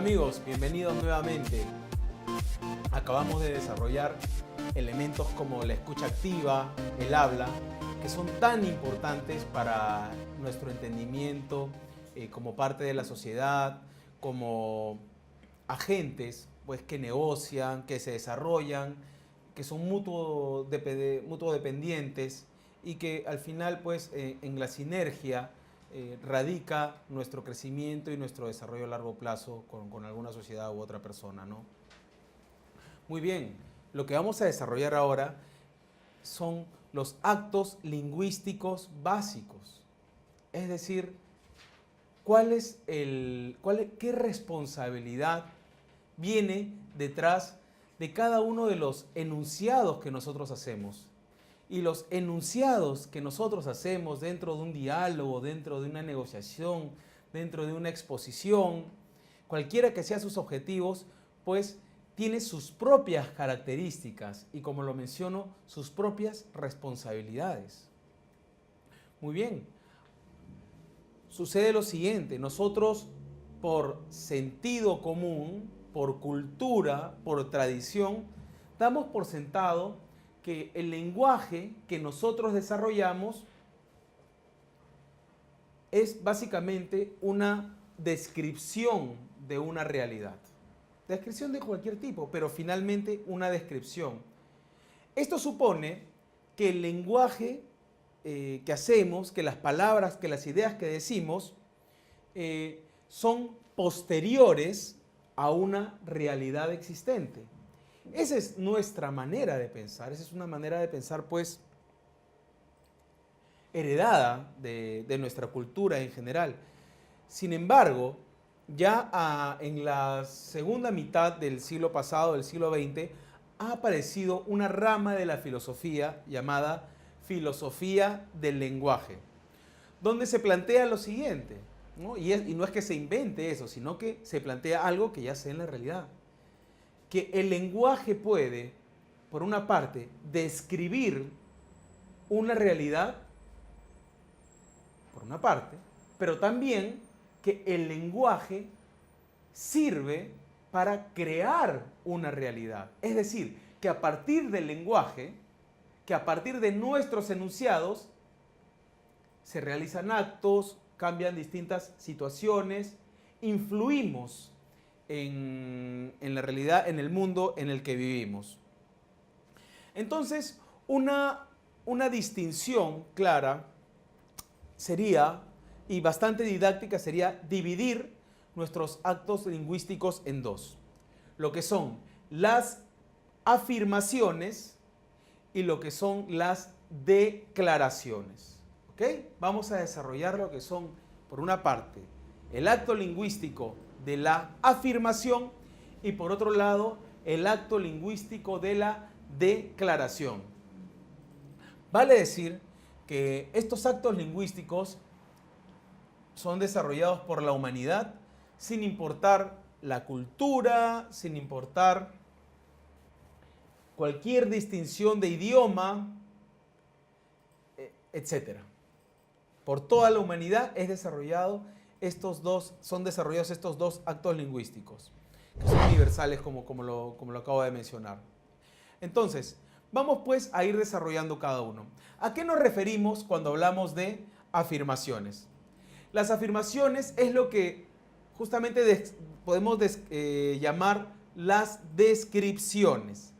amigos, bienvenidos nuevamente. Acabamos de desarrollar elementos como la escucha activa, el habla, que son tan importantes para nuestro entendimiento como parte de la sociedad, como agentes pues, que negocian, que se desarrollan, que son mutuo dependientes y que al final pues, en la sinergia radica nuestro crecimiento y nuestro desarrollo a largo plazo con alguna sociedad u otra persona, ¿no? Muy bien, lo que vamos a desarrollar ahora son los actos lingüísticos básicos. Es decir, ¿qué responsabilidad viene detrás de cada uno de los enunciados que nosotros hacemos? Y los enunciados que nosotros hacemos dentro de un diálogo, dentro de una negociación, dentro de una exposición, cualquiera que sean sus objetivos, pues tiene sus propias características y, como lo menciono, sus propias responsabilidades. Muy bien, sucede lo siguiente: nosotros, por sentido común, por cultura, por tradición, damos por sentado que el lenguaje que nosotros desarrollamos es básicamente una descripción de una realidad. Descripción de cualquier tipo, pero finalmente una descripción. Esto supone que el lenguaje que hacemos, que las palabras, que las ideas que decimos, son posteriores a una realidad existente. Esa es nuestra manera de pensar, esa es una manera de pensar pues heredada de nuestra cultura en general. Sin embargo, ya en la segunda mitad del siglo pasado, del siglo XX, ha aparecido una rama de la filosofía llamada filosofía del lenguaje, donde se plantea lo siguiente, ¿no? Y no es que se invente eso, sino que se plantea algo que ya se ve en la realidad. Que el lenguaje puede, por una parte, describir una realidad, por una parte, pero también que el lenguaje sirve para crear una realidad. Es decir, que a partir del lenguaje, que a partir de nuestros enunciados, se realizan actos, cambian distintas situaciones, influimos en la realidad, en el mundo en el que vivimos. Entonces, una distinción clara sería, y bastante didáctica, sería dividir nuestros actos lingüísticos en dos. Lo que son las afirmaciones y lo que son las declaraciones. ¿Ok? Vamos a desarrollar lo que son, por una parte, el acto lingüístico de la afirmación y, por otro lado, el acto lingüístico de la declaración. Vale decir que estos actos lingüísticos son desarrollados por la humanidad sin importar la cultura, sin importar cualquier distinción de idioma, etc. Por toda la humanidad son desarrollados estos dos actos lingüísticos, que son universales como lo acabo de mencionar. Entonces, vamos pues a ir desarrollando cada uno. ¿A qué nos referimos cuando hablamos de afirmaciones? Las afirmaciones es lo que justamente podemos llamar las descripciones.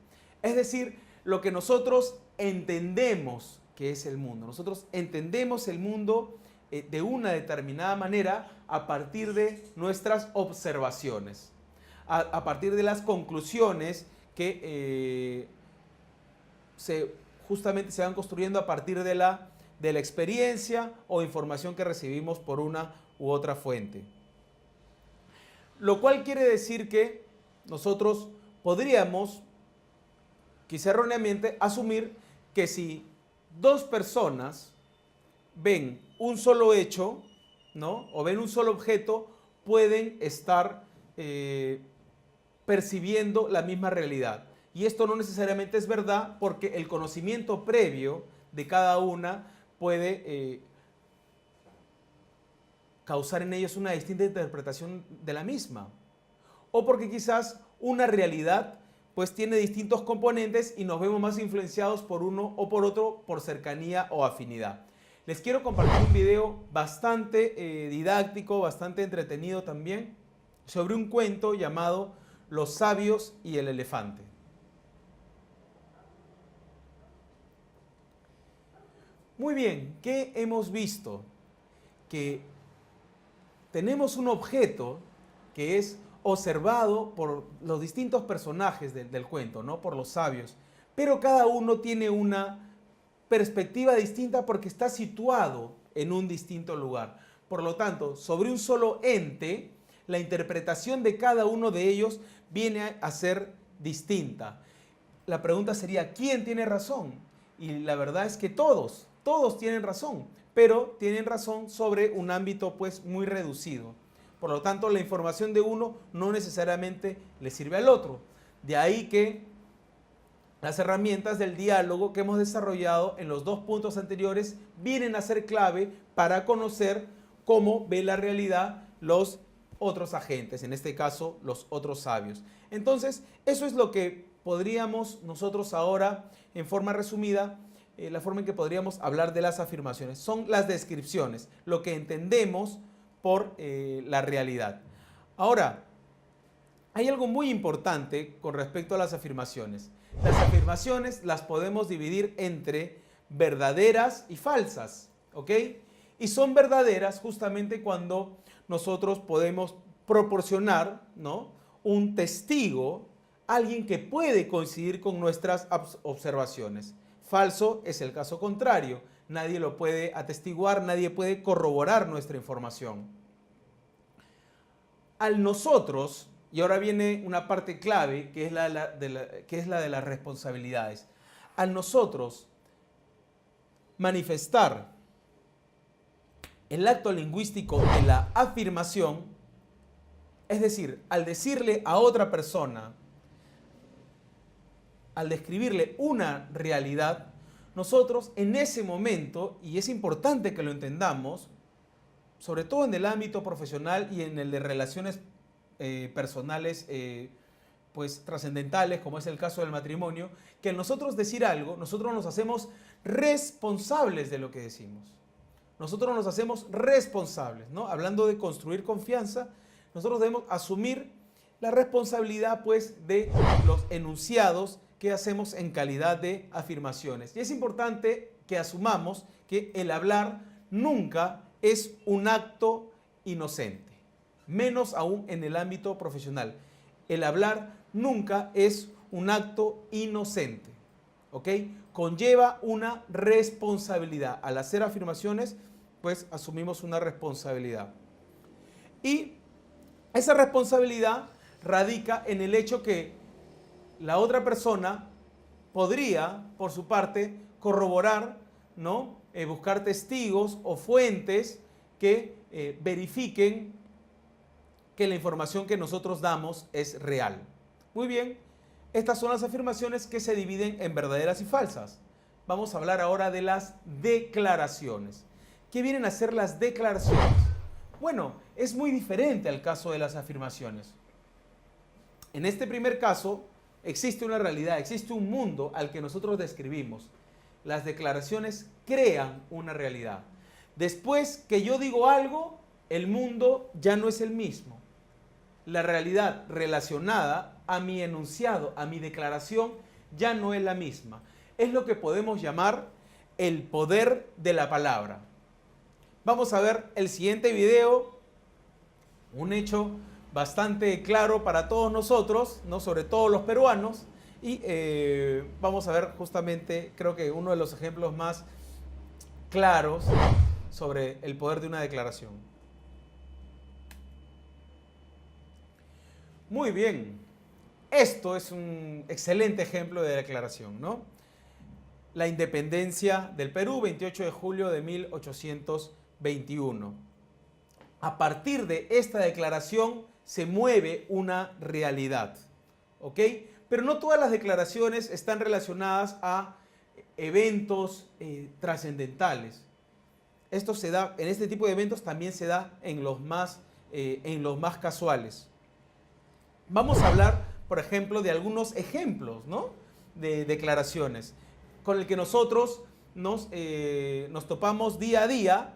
Es decir, lo que nosotros entendemos que es el mundo. Nosotros entendemos el mundo de una determinada manera a partir de nuestras observaciones, a partir de las conclusiones que justamente se van construyendo a partir de la experiencia o información que recibimos por una u otra fuente. Lo cual quiere decir que nosotros podríamos, quizá erróneamente, asumir que si dos personas ven un solo hecho, ¿no? O ven un solo objeto, pueden estar percibiendo la misma realidad. Y esto no necesariamente es verdad, porque el conocimiento previo de cada una puede causar en ellos una distinta interpretación de la misma. o porque quizás una realidad pues tiene distintos componentes y nos vemos más influenciados por uno o por otro por cercanía o afinidad. Les quiero compartir un video bastante didáctico, bastante entretenido también, sobre un cuento llamado Los sabios y el elefante. Muy bien, ¿qué hemos visto? Que tenemos un objeto que es observado por los distintos personajes del cuento, ¿no? Por los sabios, pero cada uno tiene una perspectiva distinta porque está situado en un distinto lugar. Por lo tanto, sobre un solo ente, la interpretación de cada uno de ellos viene a ser distinta. La pregunta sería, ¿quién tiene razón? Y la verdad es que todos tienen razón, pero tienen razón sobre un ámbito pues muy reducido. Por lo tanto, la información de uno no necesariamente le sirve al otro. De ahí que las herramientas del diálogo que hemos desarrollado en los 2 puntos anteriores vienen a ser clave para conocer cómo ve la realidad los otros agentes, en este caso los otros sabios. Entonces, eso es lo que podríamos nosotros ahora, en forma resumida, la forma en que podríamos hablar de las afirmaciones. Son las descripciones, lo que entendemos por la realidad. Ahora, hay algo muy importante con respecto a las afirmaciones. Las afirmaciones las podemos dividir entre verdaderas y falsas, ¿ok? Y son verdaderas justamente cuando nosotros podemos proporcionar, ¿no?, un testigo, alguien que puede coincidir con nuestras observaciones. Falso es el caso contrario. Nadie lo puede atestiguar, nadie puede corroborar nuestra información. Al nosotros, y ahora viene una parte clave, que es la de las responsabilidades. Al nosotros manifestar el acto lingüístico de la afirmación, es decir, al decirle a otra persona, al describirle una realidad, nosotros en ese momento, y es importante que lo entendamos, sobre todo en el ámbito profesional y en el de relaciones personales pues trascendentales, como es el caso del matrimonio, que al nosotros decir algo, nosotros nos hacemos responsables de lo que decimos. Nosotros nos hacemos responsables, ¿no? Hablando de construir confianza, nosotros debemos asumir la responsabilidad pues de los enunciados que hacemos en calidad de afirmaciones. Y es importante que asumamos que el hablar nunca es un acto inocente, menos aún en el ámbito profesional. El hablar nunca es un acto inocente, ¿ok? Conlleva una responsabilidad. Al hacer afirmaciones, pues asumimos una responsabilidad. Y esa responsabilidad radica en el hecho que la otra persona podría, por su parte, corroborar, ¿no? Buscar testigos o fuentes que verifiquen que la información que nosotros damos es real. Muy bien, estas son las afirmaciones que se dividen en verdaderas y falsas. Vamos a hablar ahora de las declaraciones. ¿Qué vienen a ser las declaraciones? Bueno, es muy diferente al caso de las afirmaciones. En este primer caso, existe una realidad, existe un mundo al que nosotros describimos. Las declaraciones crean una realidad. Después que yo digo algo, el mundo ya no es el mismo. La realidad relacionada a mi enunciado, a mi declaración, ya no es la misma. Es lo que podemos llamar el poder de la palabra. Vamos a ver el siguiente video, un hecho bastante claro para todos nosotros, ¿no? Sobre todo los peruanos, y vamos a ver justamente, creo que uno de los ejemplos más claros sobre el poder de una declaración. Muy bien, esto es un excelente ejemplo de declaración, ¿no? La independencia del Perú, 28 de julio de 1821. A partir de esta declaración se mueve una realidad, ¿ok? Pero no todas las declaraciones están relacionadas a eventos trascendentales. Esto se da, en este tipo de eventos también se da en los más casuales. Vamos a hablar, por ejemplo, de algunos ejemplos, ¿no?, de declaraciones con el que nosotros nos topamos día a día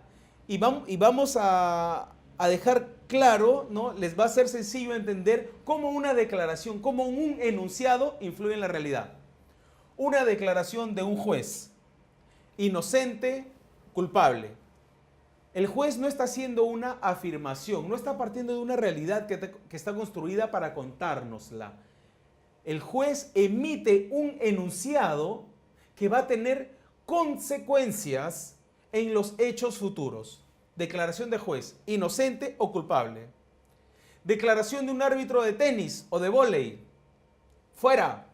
y vamos a dejar claro, ¿no?, les va a ser sencillo entender cómo una declaración, cómo un enunciado influye en la realidad. Una declaración de un juez, inocente, culpable. El juez no está haciendo una afirmación, no está partiendo de una realidad que está construida para contárnosla. El juez emite un enunciado que va a tener consecuencias en los hechos futuros. Declaración de juez, inocente o culpable. Declaración de un árbitro de tenis o de vóley, fuera.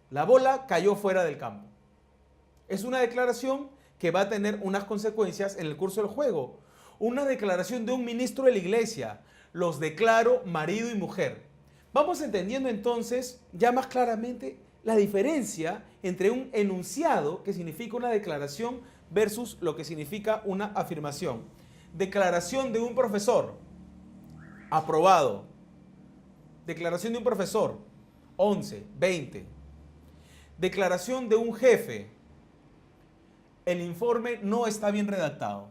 La bola cayó fuera del campo. Es una declaración que va a tener unas consecuencias en el curso del juego. Una declaración de un ministro de la iglesia, los declaro marido y mujer. Vamos entendiendo entonces ya más claramente la diferencia entre un enunciado, que significa una declaración, versus lo que significa una afirmación. Declaración de un profesor, aprobado. Declaración de un profesor, 11, 20. Declaración de un jefe, el informe no está bien redactado.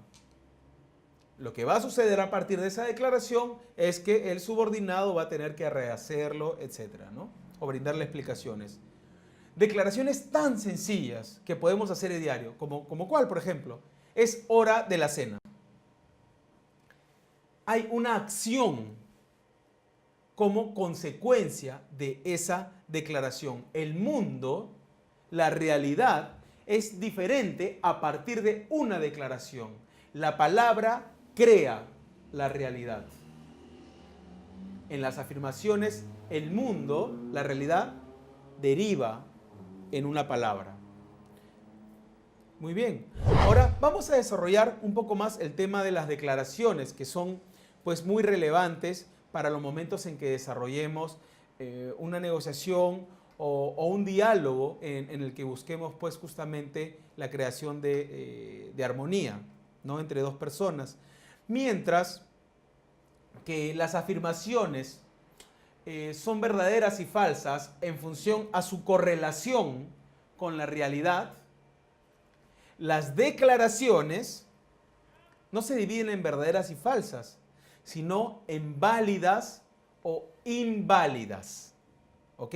Lo que va a suceder a partir de esa declaración es que el subordinado va a tener que rehacerlo, etcétera, ¿no?, o brindarle explicaciones. Declaraciones tan sencillas que podemos hacer a diario, como ¿cuál, por ejemplo? Es hora de la cena. Hay una acción como consecuencia de esa declaración. El mundo, la realidad, es diferente a partir de una declaración. La palabra crea la realidad. En las afirmaciones, el mundo, la realidad, deriva en una palabra. Muy bien. Ahora vamos a desarrollar un poco más el tema de las declaraciones, que son pues muy relevantes para los momentos en que desarrollemos una negociación o un diálogo en el que busquemos pues justamente la creación de armonía, ¿no?, entre dos personas. Mientras que las afirmaciones son verdaderas y falsas en función a su correlación con la realidad, las declaraciones no se dividen en verdaderas y falsas, sino en válidas o inválidas. ¿Ok?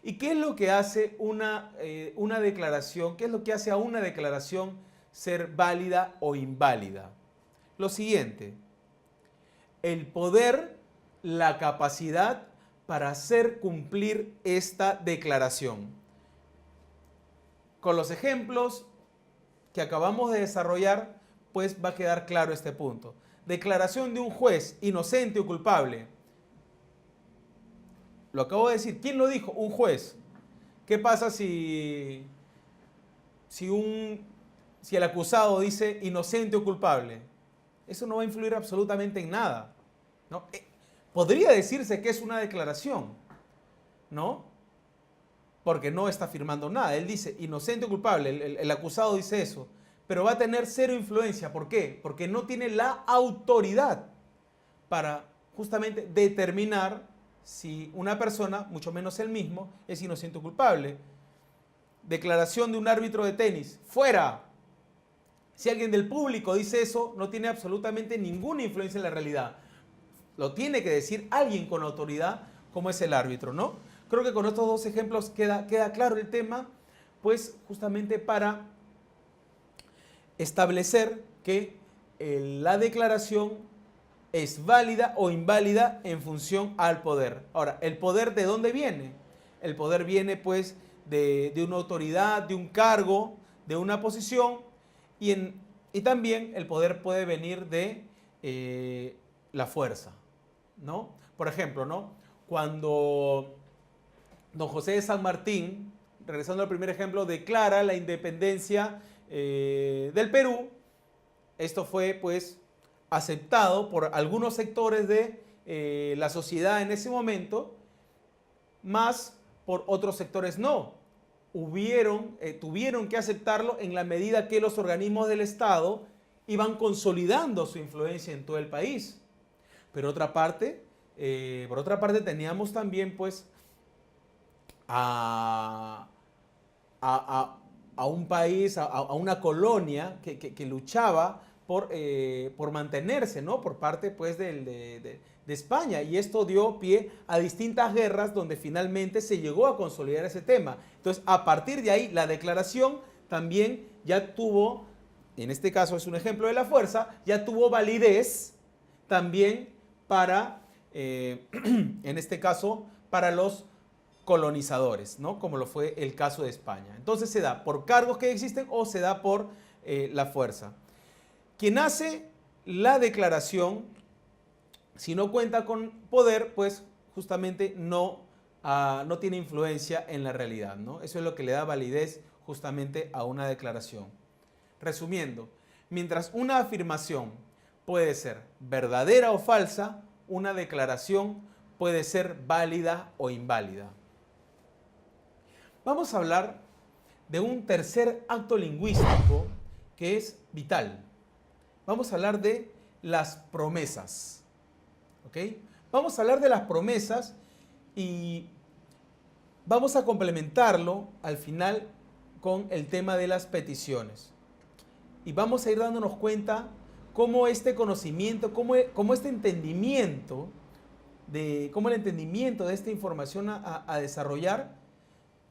¿Y qué es lo que hace una declaración? ¿Qué es lo que hace a una declaración ser válida o inválida? Lo siguiente: el poder, la capacidad para hacer cumplir esta declaración. Con los ejemplos que acabamos de desarrollar, pues va a quedar claro este punto. Declaración de un juez, inocente o culpable. Lo acabo de decir. ¿Quién lo dijo? Un juez. ¿Qué pasa si el acusado dice inocente o culpable? Eso no va a influir absolutamente en nada, ¿no? Podría decirse que es una declaración, ¿no?, porque no está afirmando nada. Él dice inocente o culpable, el acusado dice eso, pero va a tener cero influencia. ¿Por qué? Porque no tiene la autoridad para justamente determinar si una persona, mucho menos él mismo, es inocente o culpable. Declaración de un árbitro de tenis, fuera. Si alguien del público dice eso, no tiene absolutamente ninguna influencia en la realidad. Lo tiene que decir alguien con autoridad, como es el árbitro, ¿no? Creo que con estos dos ejemplos queda claro el tema, pues justamente para establecer que la declaración es válida o inválida en función al poder. Ahora, ¿el poder de dónde viene? El poder viene pues de una autoridad, de un cargo, de una posición, y también el poder puede venir de la fuerza, ¿no? Por ejemplo, ¿no?, cuando don José de San Martín, regresando al primer ejemplo, declara la independencia del Perú, esto fue pues aceptado por algunos sectores de la sociedad en ese momento, más por otros sectores no. Tuvieron que aceptarlo en la medida que los organismos del Estado iban consolidando su influencia en todo el país. Pero otra parte por otra parte teníamos también pues a, a un país, a una colonia que luchaba por mantenerse, ¿no? Por parte pues de España, y esto dio pie a distintas guerras donde finalmente se llegó a consolidar ese tema. Entonces, a partir de ahí, la declaración también ya tuvo, en este caso es un ejemplo de la fuerza, ya tuvo validez también para, en este caso, para los colonizadores, ¿no? Como lo fue el caso de España. Entonces se da por cargos que existen o se da por la fuerza. Quien hace la declaración, si no cuenta con poder, pues justamente no tiene influencia en la realidad, ¿no? Eso es lo que le da validez justamente a una declaración. Resumiendo, mientras una afirmación puede ser verdadera o falsa, una declaración puede ser válida o inválida. Vamos a hablar de un tercer acto lingüístico que es vital. Vamos a hablar de las promesas. ¿Ok? Vamos a hablar de las promesas y vamos a complementarlo al final con el tema de las peticiones. Y vamos a ir dándonos cuenta cómo este conocimiento, cómo este entendimiento cómo el entendimiento de esta información a desarrollar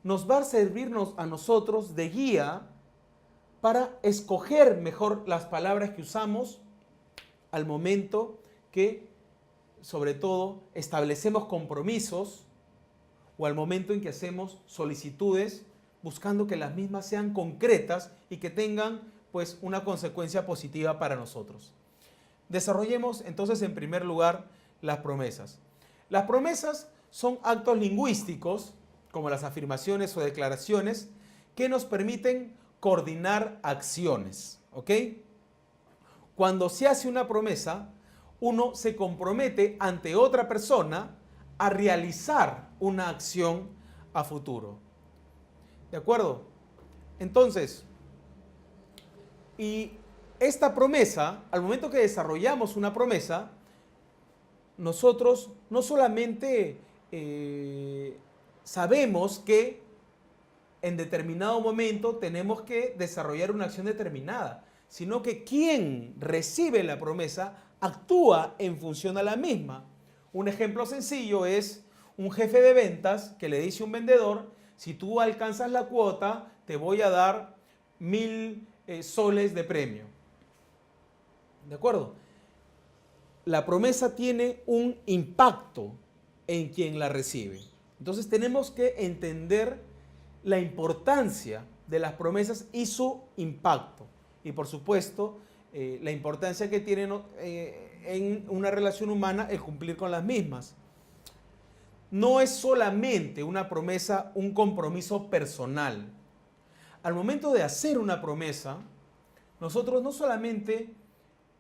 nos va a servirnos a nosotros de guía para escoger mejor las palabras que usamos al momento que, sobre todo, establecemos compromisos o al momento en que hacemos solicitudes, buscando que las mismas sean concretas y que tengan pues una consecuencia positiva para nosotros. Desarrollemos entonces en primer lugar las promesas. Las promesas son actos lingüísticos, como las afirmaciones o declaraciones, que nos permiten coordinar acciones. ¿Ok? Cuando se hace una promesa, uno se compromete ante otra persona a realizar una acción a futuro. ¿De acuerdo? Entonces, y esta promesa, al momento que desarrollamos una promesa, nosotros no solamente sabemos que en determinado momento tenemos que desarrollar una acción determinada, sino que quien recibe la promesa actúa en función a la misma. Un ejemplo sencillo es un jefe de ventas que le dice a un vendedor: si tú alcanzas la cuota, te voy a dar 1000 soles de premio. ¿De acuerdo? La promesa tiene un impacto en quien la recibe. Entonces tenemos que entender la importancia de las promesas y su impacto. Y por supuesto, la importancia que tienen en una relación humana el cumplir con las mismas. No es solamente una promesa, un compromiso personal. Al momento de hacer una promesa, nosotros no solamente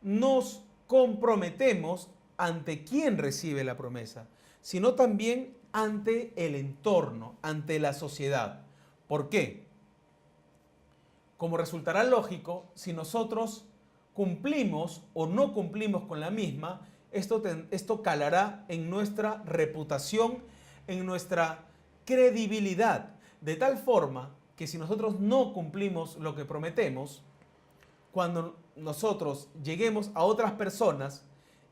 nos comprometemos ante quien recibe la promesa, sino también ante el entorno, ante la sociedad. ¿Por qué? Como resultará lógico, si nosotros cumplimos o no cumplimos con la misma, esto calará en nuestra reputación, en nuestra credibilidad, de tal forma que si nosotros no cumplimos lo que prometemos, cuando nosotros lleguemos a otras personas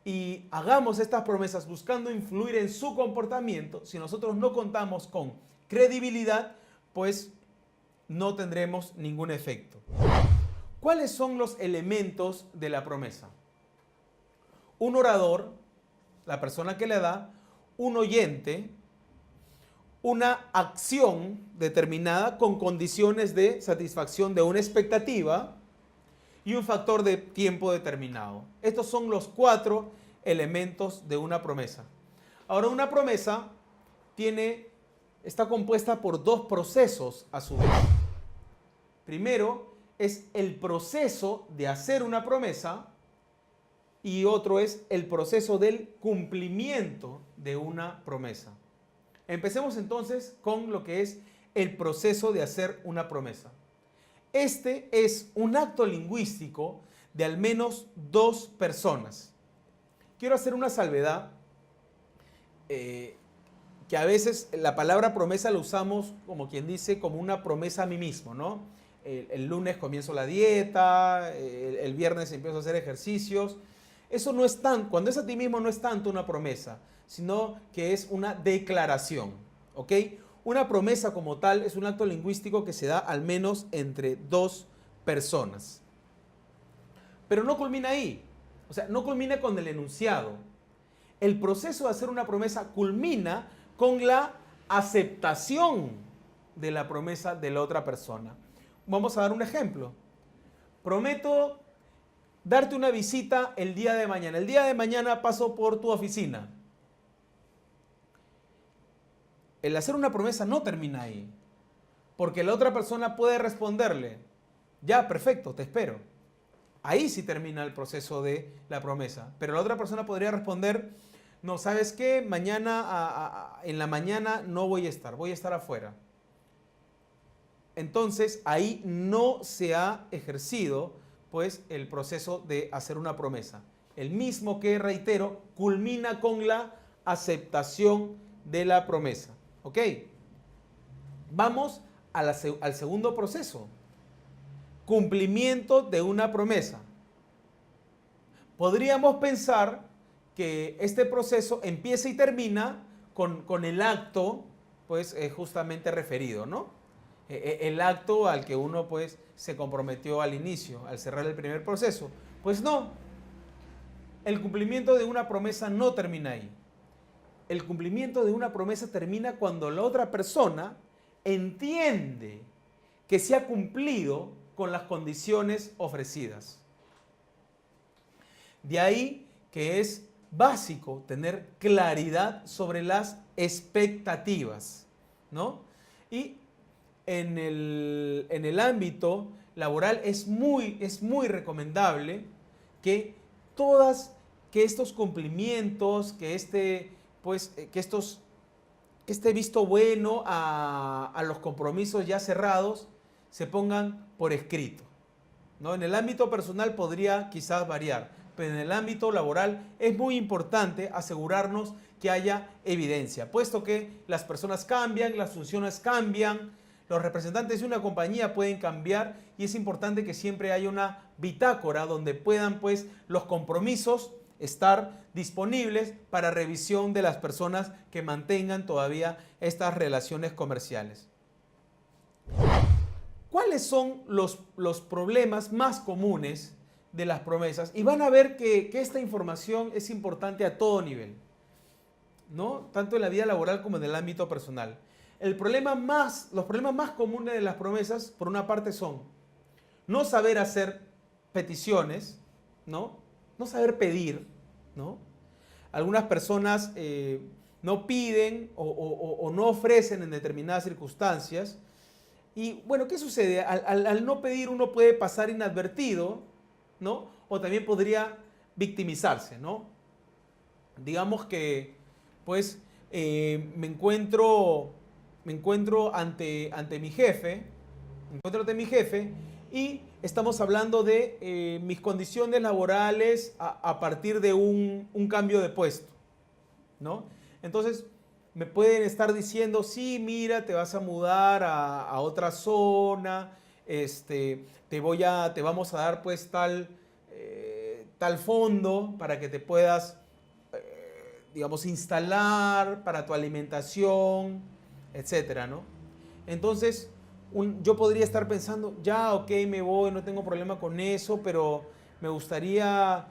y hagamos estas promesas buscando influir en su comportamiento, si nosotros no contamos con credibilidad, pues no tendremos ningún efecto. ¿Cuáles son los elementos de la promesa? Un orador, la persona que le da, un oyente, una acción determinada con condiciones de satisfacción de una expectativa y un factor de tiempo determinado. Estos son los 4 elementos de una promesa. Ahora, una promesa está compuesta por 2 procesos a su vez. Primero es el proceso de hacer una promesa y otro es el proceso del cumplimiento de una promesa. Empecemos entonces con lo que es el proceso de hacer una promesa. Este es un acto lingüístico de al menos 2 personas. Quiero hacer una salvedad eh, que a veces la palabra promesa la usamos como quien dice, como una promesa a mí mismo, ¿no? El lunes comienzo la dieta, el viernes empiezo a hacer ejercicios. Eso no es tan, cuando es a ti mismo no es tanto una promesa, sino que es una declaración, ¿ok? Una promesa como tal es un acto lingüístico que se da al menos entre dos personas. Pero no culmina ahí, o sea, no culmina con el enunciado. El proceso de hacer una promesa culmina con la aceptación de la promesa de la otra persona. Vamos a dar un ejemplo. Prometo darte una visita el día de mañana. El día de mañana paso por tu oficina. El hacer una promesa no termina ahí, porque la otra persona puede responderle, ya, perfecto, te espero. Ahí sí termina el proceso de la promesa, pero la otra persona podría responder, no, ¿sabes qué? Mañana, en la mañana no voy a estar afuera. Entonces, ahí no se ha ejercido, pues, el proceso de hacer una promesa. El mismo que, reitero, culmina con la aceptación de la promesa. ¿Ok? Vamos al segundo proceso. Cumplimiento de una promesa. Podríamos pensar que este proceso empieza y termina con el acto, pues, justamente referido, ¿no? El acto al que uno, pues, se comprometió al inicio, al cerrar el primer proceso. Pues no, el cumplimiento de una promesa no termina ahí. El cumplimiento de una promesa termina cuando la otra persona entiende que se ha cumplido con las condiciones ofrecidas. De ahí que es básico tener claridad sobre las expectativas, ¿no? Y en el ámbito laboral es muy recomendable que estos cumplimientos, que este visto bueno a los compromisos ya cerrados se pongan por escrito, ¿no? En el ámbito personal podría quizás variar, pero en el ámbito laboral es muy importante asegurarnos que haya evidencia, puesto que las personas cambian, las funciones cambian, los representantes de una compañía pueden cambiar y es importante que siempre haya una bitácora donde puedan, pues, los compromisos estar disponibles para revisión de las personas que mantengan todavía estas relaciones comerciales. ¿Cuáles son los problemas más comunes de las promesas? Y van a ver que esta información es importante a todo nivel, ¿no? Tanto en la vida laboral como en el ámbito personal. Los problemas más comunes de las promesas, por una parte, son no saber hacer peticiones, ¿no? No saber pedir, ¿no? Algunas personas no piden o no ofrecen en determinadas circunstancias. Y bueno, ¿qué sucede? Al no pedir uno puede pasar inadvertido, ¿no? O también podría victimizarse, ¿no? Digamos que, pues, me encuentro ante mi jefe, y estamos hablando de mis condiciones laborales a partir de un cambio de puesto, ¿no? Entonces, me pueden estar diciendo, sí, mira, te vas a mudar a otra zona, te vamos a dar, pues, tal fondo para que te puedas, digamos, instalar para tu alimentación, etcétera, ¿no? Entonces, yo podría estar pensando, ya, ok, me voy, no tengo problema con eso, pero me gustaría,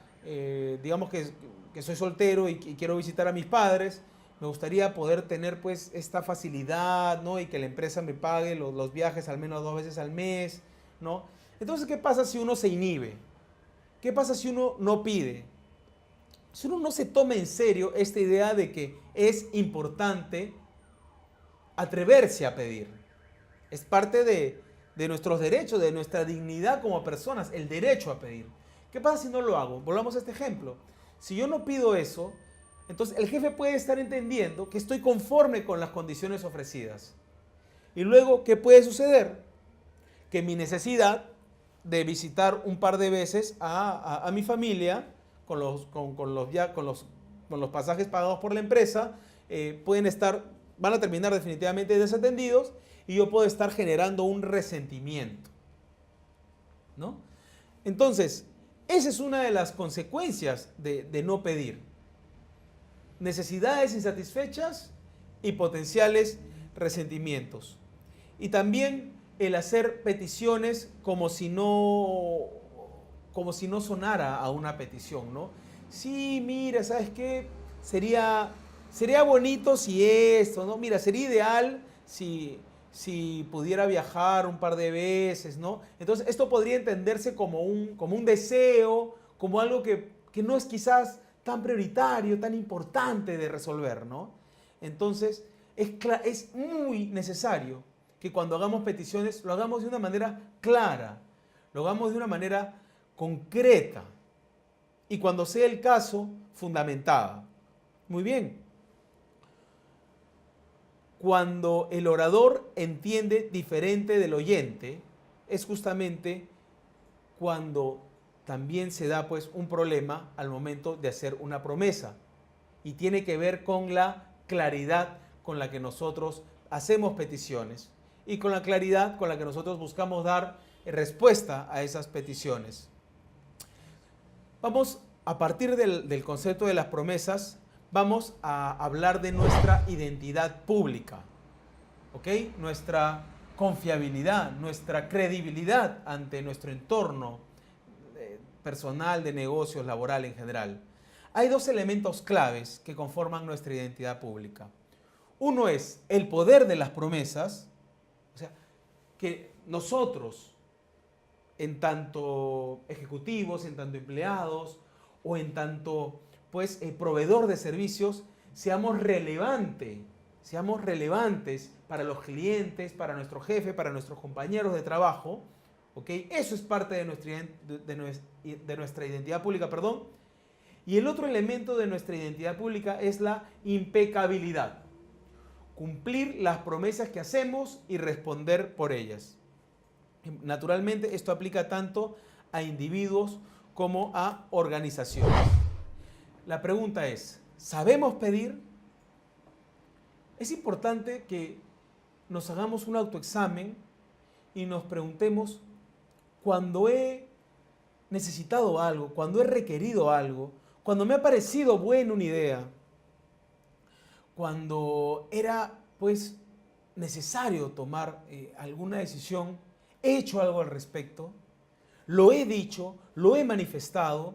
digamos que soy soltero y quiero visitar a mis padres, me gustaría poder tener, pues, esta facilidad, ¿no? Y que la empresa me pague los viajes al menos 2 veces al mes, ¿no? Entonces, ¿qué pasa si uno se inhibe? ¿Qué pasa si uno no pide? Si uno no se toma en serio esta idea de que es importante atreverse a pedir. Es parte de nuestros derechos, de nuestra dignidad como personas, el derecho a pedir. ¿Qué pasa si no lo hago? Volvamos a este ejemplo. Si yo no pido eso, entonces el jefe puede estar entendiendo que estoy conforme con las condiciones ofrecidas. Y luego, ¿qué puede suceder? Que mi necesidad de visitar un par de veces a mi familia con los pasajes pagados por la empresa, van a terminar definitivamente desatendidos y yo puedo estar generando un resentimiento, ¿no? Entonces, esa es una de las consecuencias de no pedir. Necesidades insatisfechas y potenciales resentimientos. Y también el hacer peticiones como si no sonara a una petición, ¿no? Sí, mira, ¿sabes qué? Sería bonito si esto, ¿no? Mira, sería ideal si pudiera viajar un par de veces, ¿no? Entonces, esto podría entenderse como un deseo, como algo que no es quizás tan prioritario, tan importante de resolver, ¿no? Entonces, es muy necesario que cuando hagamos peticiones lo hagamos de una manera clara, lo hagamos de una manera concreta y cuando sea el caso, fundamentada. Muy bien. Cuando el orador entiende diferente del oyente, es justamente cuando también se da pues un problema al momento de hacer una promesa y tiene que ver con la claridad con la que nosotros hacemos peticiones y con la claridad con la que nosotros buscamos dar respuesta a esas peticiones. Vamos, a partir del concepto de las promesas, vamos a hablar de nuestra identidad pública, ¿ok? Nuestra confiabilidad, nuestra credibilidad ante nuestro entorno personal, de negocios, laboral en general. Hay dos elementos claves que conforman nuestra identidad pública. Uno es el poder de las promesas, o sea, que nosotros, en tanto ejecutivos, en tanto empleados o en tanto pues, proveedor de servicios, seamos relevantes para los clientes, para nuestro jefe, para nuestros compañeros de trabajo. ¿Okay? Eso es parte de nuestra identidad pública, perdón. Y el otro elemento de nuestra identidad pública es la impecabilidad. Cumplir las promesas que hacemos y responder por ellas. Naturalmente, esto aplica tanto a individuos como a organizaciones. La pregunta es, ¿sabemos pedir? Es importante que nos hagamos un autoexamen y nos preguntemos, cuando he necesitado algo, cuando he requerido algo, cuando me ha parecido buena una idea, cuando era pues necesario tomar alguna decisión, he hecho algo al respecto, lo he dicho, lo he manifestado,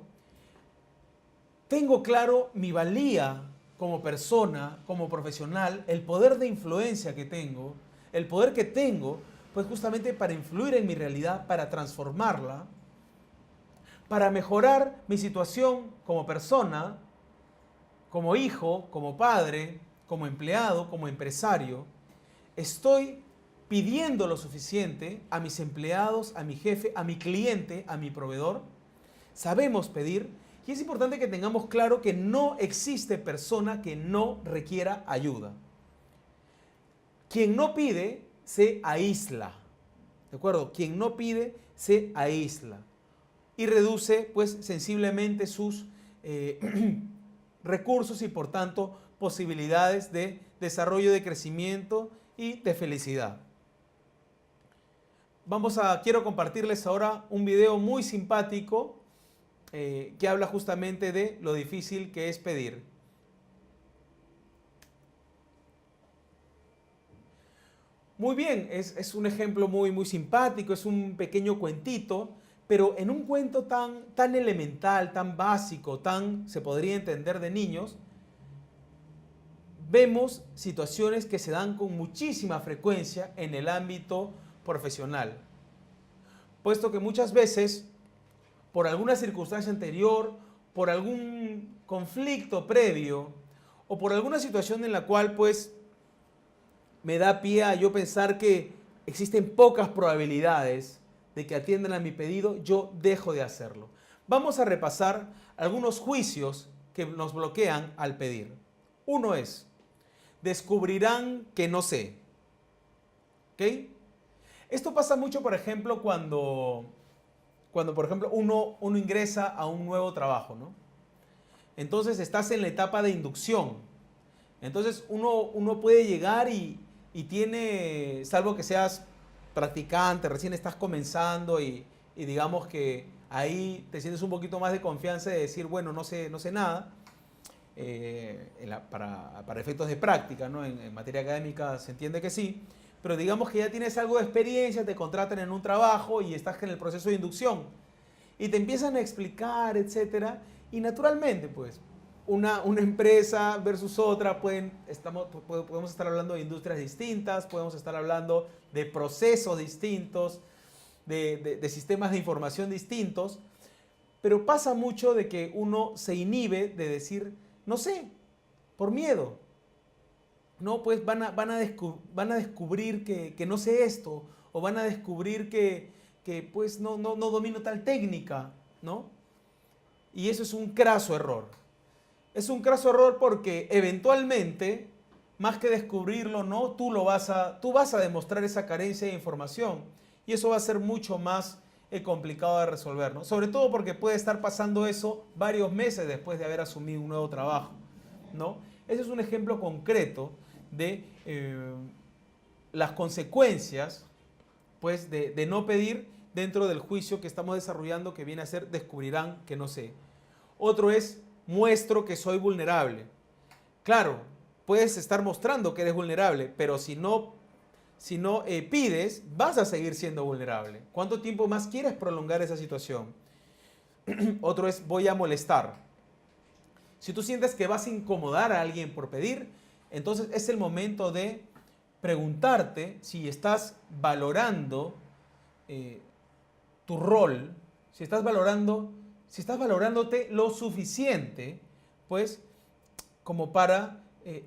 tengo claro mi valía como persona, como profesional, el poder de influencia que tengo, el poder que tengo, pues justamente para influir en mi realidad, para transformarla, para mejorar mi situación como persona, como hijo, como padre, como empleado, como empresario. Estoy pidiendo lo suficiente a mis empleados, a mi jefe, a mi cliente, a mi proveedor. Sabemos pedir y es importante que tengamos claro que no existe persona que no requiera ayuda. Quien no pide se aísla, ¿de acuerdo? Quien no pide se aísla y reduce pues sensiblemente sus recursos y por tanto posibilidades de desarrollo, de crecimiento y de felicidad. Quiero compartirles ahora un video muy simpático que habla justamente de lo difícil que es pedir. Muy bien, es un ejemplo muy simpático, es un pequeño cuentito, pero en un cuento tan elemental, tan básico, se podría entender de niños, vemos situaciones que se dan con muchísima frecuencia en el ámbito profesional, puesto que muchas veces, por alguna circunstancia anterior, por algún conflicto previo o por alguna situación en la cual pues me da pie a yo pensar que existen pocas probabilidades de que atiendan a mi pedido, yo dejo de hacerlo. Vamos a repasar algunos juicios que nos bloquean al pedir. Uno es, descubrirán que no sé. ¿Ok? Esto pasa mucho, por ejemplo, cuando por ejemplo, uno ingresa a un nuevo trabajo, ¿no? Entonces estás en la etapa de inducción. Entonces uno puede llegar y tiene, salvo que seas practicante, recién estás comenzando y digamos que ahí te sientes un poquito más de confianza de decir, bueno, no sé nada, para efectos de práctica, ¿no? En materia académica se entiende que sí, pero digamos que ya tienes algo de experiencia, te contratan en un trabajo y estás en el proceso de inducción y te empiezan a explicar, etcétera, y naturalmente, pues, una empresa versus otra, podemos estar hablando de industrias distintas, podemos estar hablando de procesos distintos, de sistemas de información distintos, pero pasa mucho de que uno se inhibe de decir, no sé, por miedo. No, pues van a descubrir que no sé esto, o van a descubrir que pues no domino tal técnica, ¿no? Y eso es un craso error. Es un craso error porque eventualmente, más que descubrirlo, ¿no? Tú vas a demostrar esa carencia de información y eso va a ser mucho más complicado de resolver, ¿no? Sobre todo porque puede estar pasando eso varios meses después de haber asumido un nuevo trabajo, ¿no? Ese es un ejemplo concreto de las consecuencias, pues, de no pedir dentro del juicio que estamos desarrollando, que viene a ser descubrirán que no sé. Otro es muestro que soy vulnerable. Claro, puedes estar mostrando que eres vulnerable, pero si no pides, vas a seguir siendo vulnerable. ¿Cuánto tiempo más quieres prolongar esa situación? Otro es voy a molestar. Si tú sientes que vas a incomodar a alguien por pedir, entonces es el momento de preguntarte si estás valorando tu rol, si estás valorándote lo suficiente, pues, como para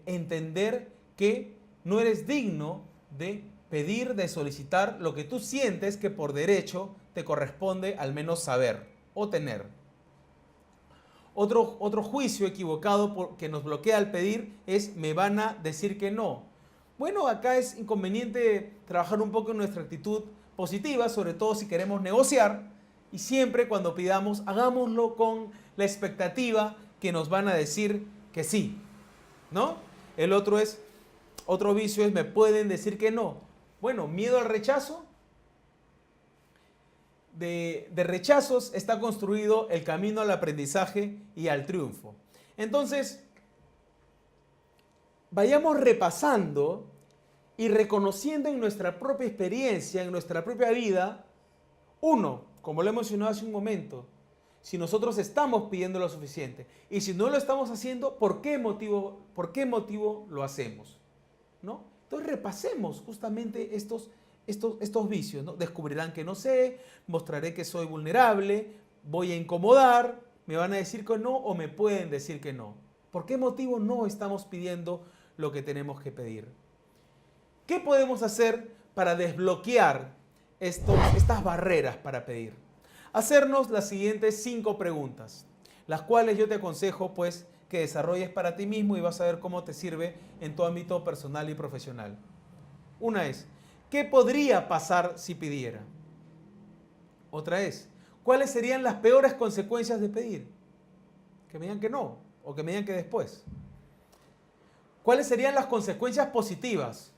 entender que no eres digno de pedir, de solicitar lo que tú sientes que por derecho te corresponde al menos saber o tener. Otro juicio equivocado que nos bloquea al pedir es me van a decir que no. Bueno, acá es inconveniente trabajar un poco en nuestra actitud positiva, sobre todo si queremos negociar, y siempre cuando pidamos, hagámoslo con la expectativa que nos van a decir que sí, ¿no? Otro vicio es me pueden decir que no. Bueno, miedo al rechazo. De rechazos está construido el camino al aprendizaje y al triunfo. Entonces, vayamos repasando y reconociendo en nuestra propia experiencia, en nuestra propia vida, uno, como lo he mencionado hace un momento, si nosotros estamos pidiendo lo suficiente y si no lo estamos haciendo, ¿por qué motivo lo hacemos? ¿No? Entonces repasemos justamente estos vicios, ¿no? Descubrirán que no sé, mostraré que soy vulnerable, voy a incomodar, me van a decir que no o me pueden decir que no. ¿Por qué motivo no estamos pidiendo lo que tenemos que pedir? ¿Qué podemos hacer para desbloquear estas barreras para pedir? Hacernos las siguientes 5 preguntas, las cuales yo te aconsejo pues que desarrolles para ti mismo y vas a ver cómo te sirve en tu ámbito personal y profesional. Una es, ¿qué podría pasar si pidiera? Otra es, ¿cuáles serían las peores consecuencias de pedir? Que me digan que no o que me digan que después. ¿Cuáles serían las consecuencias positivas?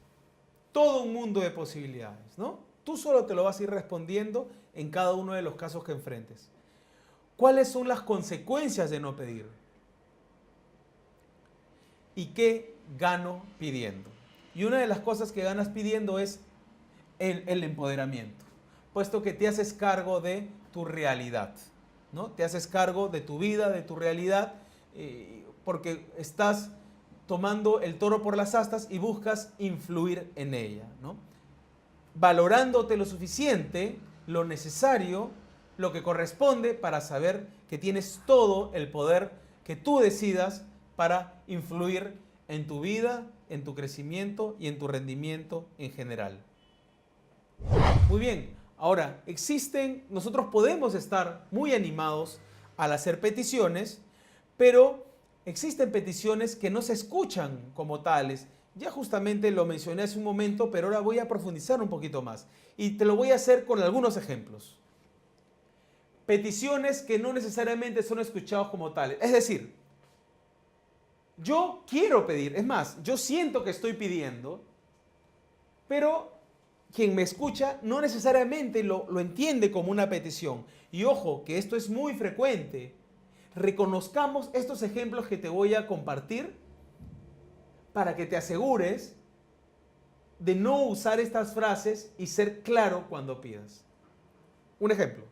Todo un mundo de posibilidades, ¿no? Tú solo te lo vas a ir respondiendo en cada uno de los casos que enfrentes. ¿Cuáles son las consecuencias de no pedir? ¿Y qué gano pidiendo? Y una de las cosas que ganas pidiendo es el empoderamiento, puesto que te haces cargo de tu realidad, ¿no? Te haces cargo de tu vida, de tu realidad, porque estás tomando el toro por las astas y buscas influir en ella, ¿no? Valorándote lo suficiente, lo necesario, lo que corresponde para saber que tienes todo el poder que tú decidas para influir en tu vida, en tu crecimiento y en tu rendimiento en general. Muy bien, ahora nosotros podemos estar muy animados al hacer peticiones, pero existen peticiones que no se escuchan como tales. Ya justamente lo mencioné hace un momento, pero ahora voy a profundizar un poquito más y te lo voy a hacer con algunos ejemplos. Peticiones que no necesariamente son escuchadas como tales. Es decir, yo quiero pedir, es más, yo siento que estoy pidiendo, pero quien me escucha no necesariamente lo entiende como una petición. Y ojo, que esto es muy frecuente. Reconozcamos estos ejemplos que te voy a compartir para que te asegures de no usar estas frases y ser claro cuando pidas. Un ejemplo.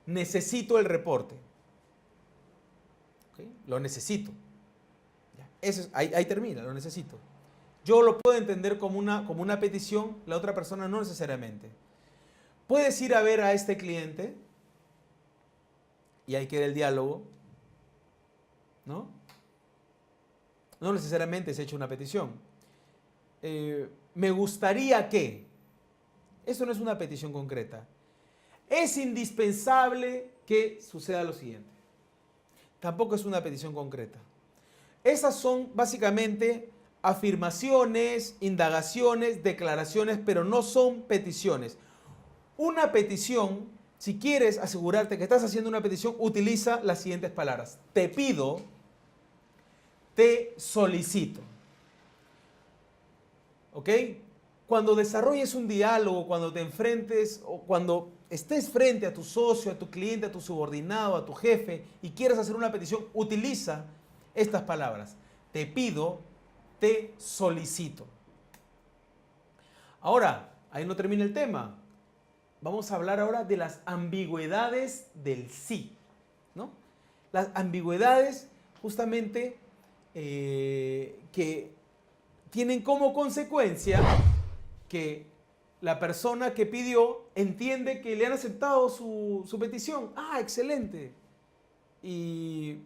Necesito el reporte. ¿Okay? Lo necesito. Ahí termina, lo necesito. Yo lo puedo entender como una petición, la otra persona no necesariamente. Puedes ir a ver a este cliente y ahí queda el diálogo, ¿no? No necesariamente se ha hecho una petición. Me gustaría que. Eso no es una petición concreta. Es indispensable que suceda lo siguiente. Tampoco es una petición concreta. Esas son básicamente afirmaciones, indagaciones, declaraciones, pero no son peticiones. Una petición, si quieres asegurarte que estás haciendo una petición, utiliza las siguientes palabras. Te pido, te solicito. ¿Ok? Cuando desarrolles un diálogo, cuando te enfrentes o cuando estés frente a tu socio, a tu cliente, a tu subordinado, a tu jefe y quieras hacer una petición, utiliza estas palabras. Te pido, te solicito. Ahora, ahí no termina el tema. Vamos a hablar ahora de las ambigüedades del sí, ¿no? Las ambigüedades justamente que tienen como consecuencia que la persona que pidió entiende que le han aceptado su petición. Ah, excelente. Y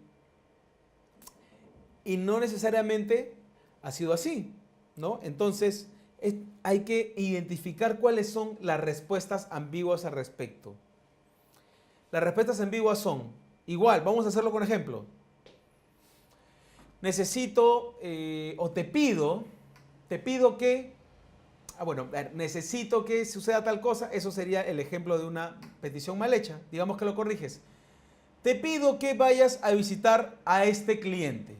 no necesariamente ha sido así, ¿no? Entonces, hay que identificar cuáles son las respuestas ambiguas al respecto. Las respuestas ambiguas son, igual, vamos a hacerlo con ejemplo. Necesito o te pido que, necesito que suceda tal cosa, eso sería el ejemplo de una petición mal hecha. Digamos que lo corriges. Te pido que vayas a visitar a este cliente.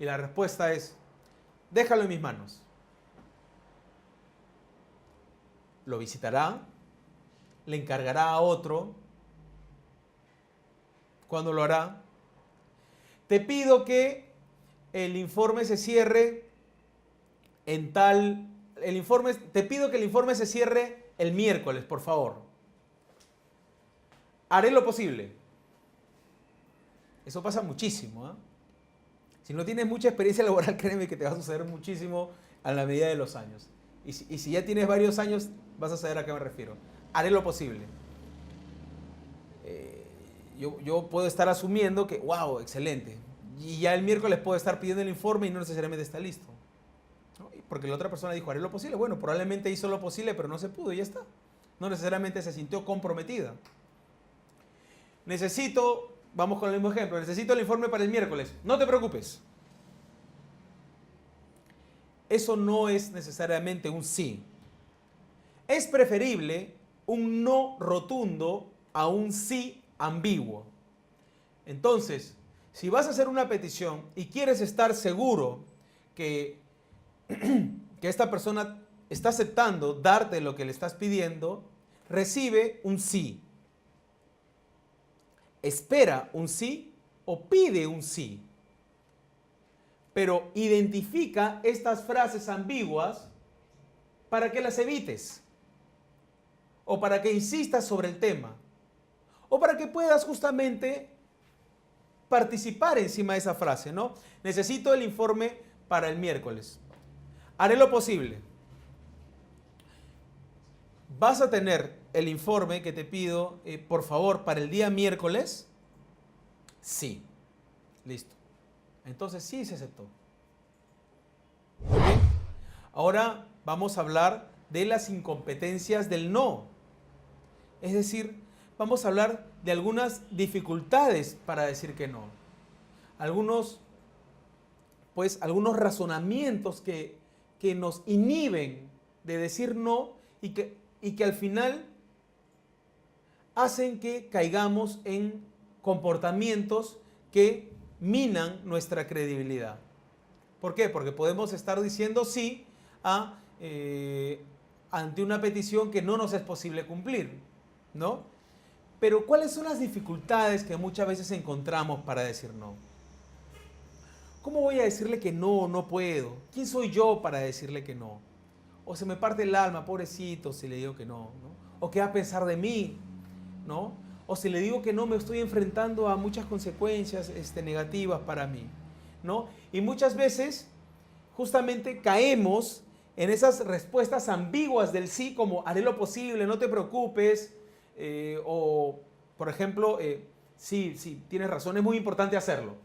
Y la respuesta es, déjalo en mis manos. Lo visitará, le encargará a otro. ¿Cuándo lo hará? Te pido que el informe se cierre te pido que el informe se cierre el miércoles, por favor. Haré lo posible. Eso pasa muchísimo, ¿eh? Si no tienes mucha experiencia laboral, créeme que te va a suceder muchísimo a la medida de los años. Y si ya tienes varios años, vas a saber a qué me refiero. Haré lo posible. Yo puedo estar asumiendo que, wow, excelente. Y ya el miércoles puedo estar pidiendo el informe y no necesariamente está listo, ¿no? Porque la otra persona dijo, haré lo posible. Bueno, probablemente hizo lo posible, pero no se pudo y ya está. No necesariamente se sintió comprometida. Vamos con el mismo ejemplo, necesito el informe para el miércoles. No te preocupes. Eso no es necesariamente un sí. Es preferible un no rotundo a un sí ambiguo. Entonces, si vas a hacer una petición y quieres estar seguro que esta persona está aceptando darte lo que le estás pidiendo, recibe un sí. Espera un sí o pide un sí. Pero identifica estas frases ambiguas para que las evites. O para que insistas sobre el tema. O para que puedas justamente participar encima de esa frase, ¿no? Necesito el informe para el miércoles. Haré lo posible. ¿Vas a tener el informe que te pido, por favor, para el día miércoles? Sí. Listo. Entonces sí se aceptó. ¿Okay? Ahora vamos a hablar de las incompetencias del no. Es decir, vamos a hablar de algunas dificultades para decir que no. Algunos razonamientos que nos inhiben de decir no y que al final hacen que caigamos en comportamientos que minan nuestra credibilidad. ¿Por qué? Porque podemos estar diciendo sí ante una petición que no nos es posible cumplir, ¿no? Pero ¿cuáles son las dificultades que muchas veces encontramos para decir no? ¿Cómo voy a decirle que no, no puedo? ¿Quién soy yo para decirle que no? O se me parte el alma, pobrecito, si le digo que no, ¿no? O qué va a pensar de mí, ¿no? O si le digo que no, me estoy enfrentando a muchas consecuencias negativas para mí, ¿no? Y muchas veces justamente caemos en esas respuestas ambiguas del sí, como haré lo posible, no te preocupes, o por ejemplo, sí, sí, tienes razón, es muy importante hacerlo.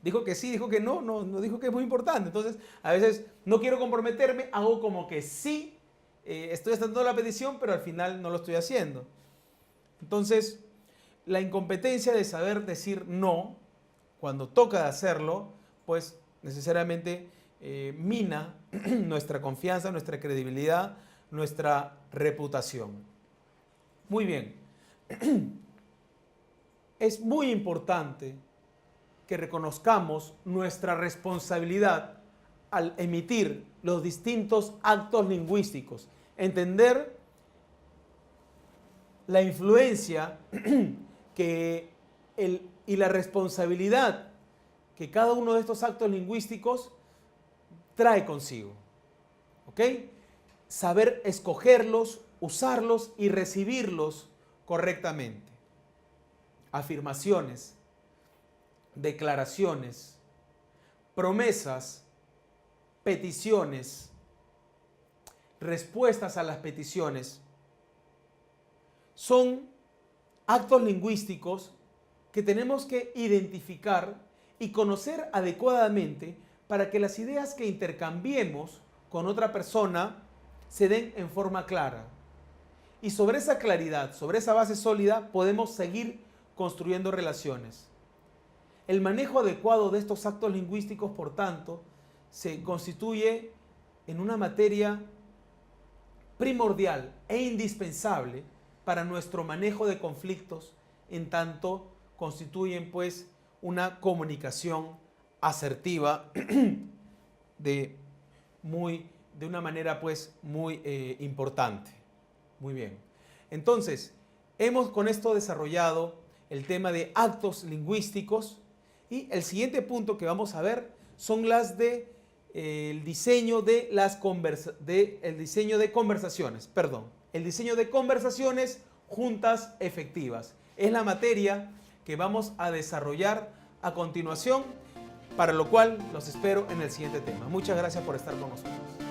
Dijo que sí, dijo que no, no dijo que es muy importante. Entonces, a veces no quiero comprometerme, hago como que sí, estoy aceptando la petición, pero al final no lo estoy haciendo. Entonces, la incompetencia de saber decir no, cuando toca hacerlo, pues necesariamente mina nuestra confianza, nuestra credibilidad, nuestra reputación. Muy bien. Es muy importante que reconozcamos nuestra responsabilidad al emitir los distintos actos lingüísticos. Entender la influencia y la responsabilidad que cada uno de estos actos lingüísticos trae consigo. ¿Ok? Saber escogerlos, usarlos y recibirlos correctamente. Afirmaciones, declaraciones, promesas, peticiones, respuestas a las peticiones, son actos lingüísticos que tenemos que identificar y conocer adecuadamente para que las ideas que intercambiemos con otra persona se den en forma clara. Y sobre esa claridad, sobre esa base sólida, podemos seguir construyendo relaciones. El manejo adecuado de estos actos lingüísticos, por tanto, se constituye en una materia primordial e indispensable para nuestro manejo de conflictos, en tanto constituyen pues una comunicación asertiva de una manera pues muy importante. Muy bien. Entonces, hemos con esto desarrollado el tema de actos lingüísticos y el siguiente punto que vamos a ver son las de el diseño de conversaciones, el diseño de conversaciones juntas efectivas. Es la materia que vamos a desarrollar a continuación, para lo cual los espero en el siguiente tema. Muchas gracias por estar con nosotros.